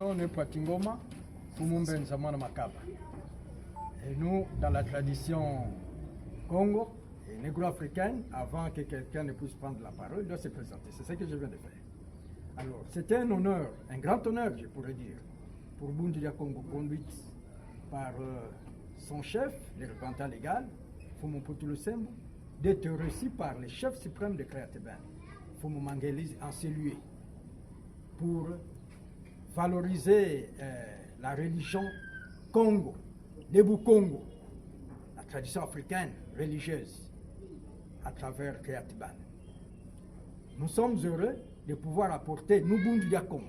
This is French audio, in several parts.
On est Patingoma, Fumumbensamana Makaba. Et nous, dans la tradition Congo et négro-africaine, avant que quelqu'un ne puisse prendre la parole, il doit se présenter. C'est ce que je viens de faire. Alors, c'était un honneur, un grand honneur, je pourrais dire, pour Bundilia Congo, conduite par son chef, le représentant légal, Fumumputu Lusembo, d'être reçu par le chef suprême de Créateben, Fumumangelizi, en celui pour valoriser la religion Congo, le Congo, la tradition africaine religieuse à travers Créatiban. Nous sommes heureux de pouvoir apporter Nubundu Congo,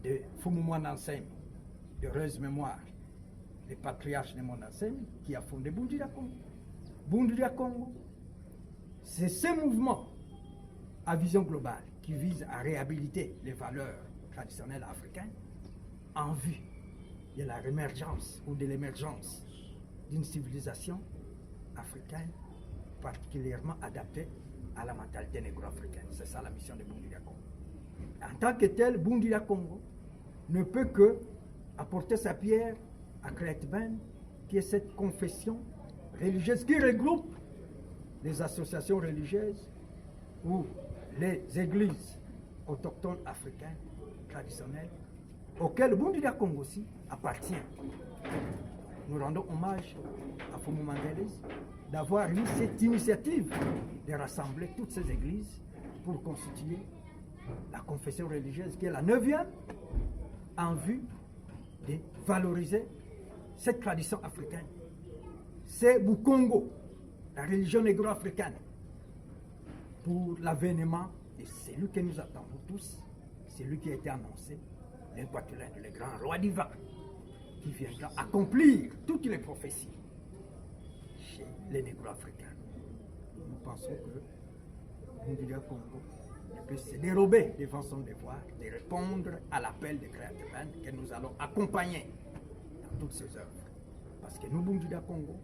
de Fumumanansem, de heureuse mémoire, le patriarche de Monansem qui a fondé Bundu Congo. Bundu Congo, c'est ce mouvement à vision globale qui vise à réhabiliter les valeurs traditionnelles africaines en vue de la réémergence ou de l'émergence d'une civilisation africaine particulièrement adaptée à la mentalité négro-africaine. C'est ça la mission de Bundu Congo. En tant que tel, Bundu Congo ne peut que apporter sa pierre à Créatben, qui est cette confession religieuse qui regroupe les associations religieuses ou les églises autochtones africaines traditionnelles auxquelles Bundu Congo aussi appartient. Nous rendons hommage à Fumumangelizi d'avoir eu cette initiative de rassembler toutes ces églises pour constituer la confession religieuse qui est la 9e en vue de valoriser cette tradition africaine. C'est Bukongo, la religion négro-africaine, pour l'avènement de celui que nous attendons tous, celui qui a été annoncé, l'Inquatulin, le grand roi divin, qui viendra accomplir toutes les prophéties chez les négro-africains. Nous pensons que Bundu Congo ne peut se dérober devant son devoir de répondre à l'appel de Créateben que nous allons accompagner dans toutes ces œuvres. Parce que nous, Bundu Congo,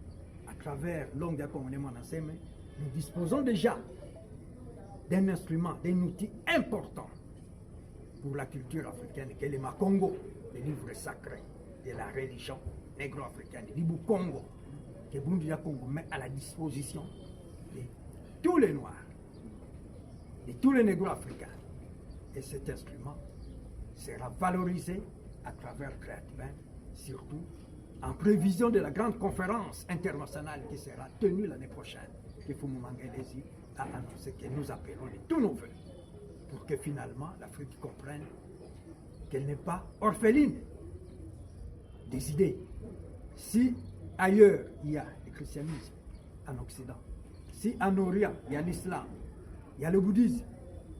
à travers l'Ongia Congo, nous disposons déjà d'un instrument, d'un outil important pour la culture africaine, qui est le Makongo, le livre sacré de la religion négro-africaine, le Libu Congo, que Bundu Congo met à la disposition de tous les Noirs, de tous les négro-africains. Et cet instrument sera valorisé à travers Créatben, surtout en prévision de la grande conférence internationale qui sera tenue l'année prochaine, que Fumumangelizi a annoncé que nous appelons de tous nos voeux, pour que finalement l'Afrique comprenne qu'elle n'est pas orpheline des idées. Si ailleurs il y a le christianisme en Occident, si en Orient il y a l'islam, il y a le bouddhisme,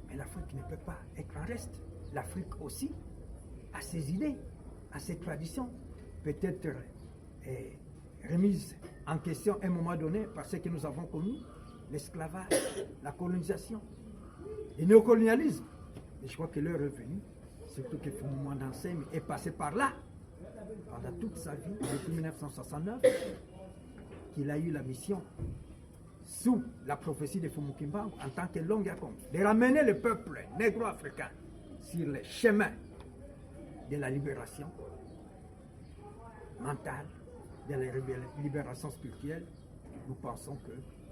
mais l'Afrique ne peut pas être en reste. L'Afrique aussi a ses idées, a ses traditions, peut-être remise en question à un moment donné par ce que nous avons connu, l'esclavage, la colonisation, le néocolonialisme. Et je crois que l'heure est venue, surtout que Fumumanansem est passé par là pendant toute sa vie, depuis 1969, qu'il a eu la mission, sous la prophétie de Fumukimbangu, en tant que Longia Congo, de ramener le peuple négro-africain sur le chemin de la libération mentale, de la libération spirituelle. Nous pensons que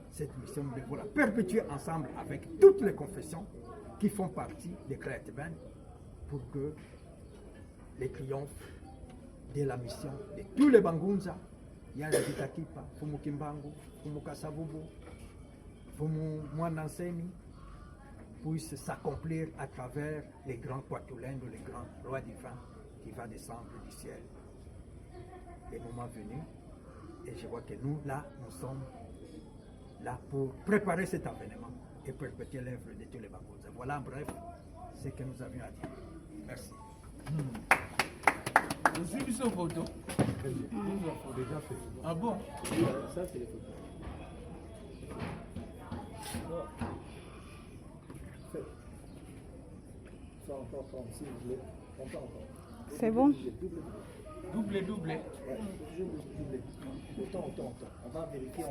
cette mission, nous devons la perpétuer ensemble avec toutes les confessions qui font partie de Créatben pour que les triomphes de la mission de tous les Bangunza, Yaya Vitakipa, Fumukimbangu, Fumukasavubu, Fumumwanansemi, puissent s'accomplir à travers les grands Kwatulendo, les grands rois divins qui va descendre du ciel. Le moment venu, et je vois que nous, là, nous sommes là pour préparer cet événement et perpétuer l'œuvre de tous les Bangunza. Voilà en bref ce que nous avions à dire. Merci. Vous suivez cette photo? Nous avons déjà fait. Ah bon? Ça, c'est les photos. Ça encore, si vous voulez. Encore. C'est bon? Doublé. Ouais, doublé. Autant. On va vérifier.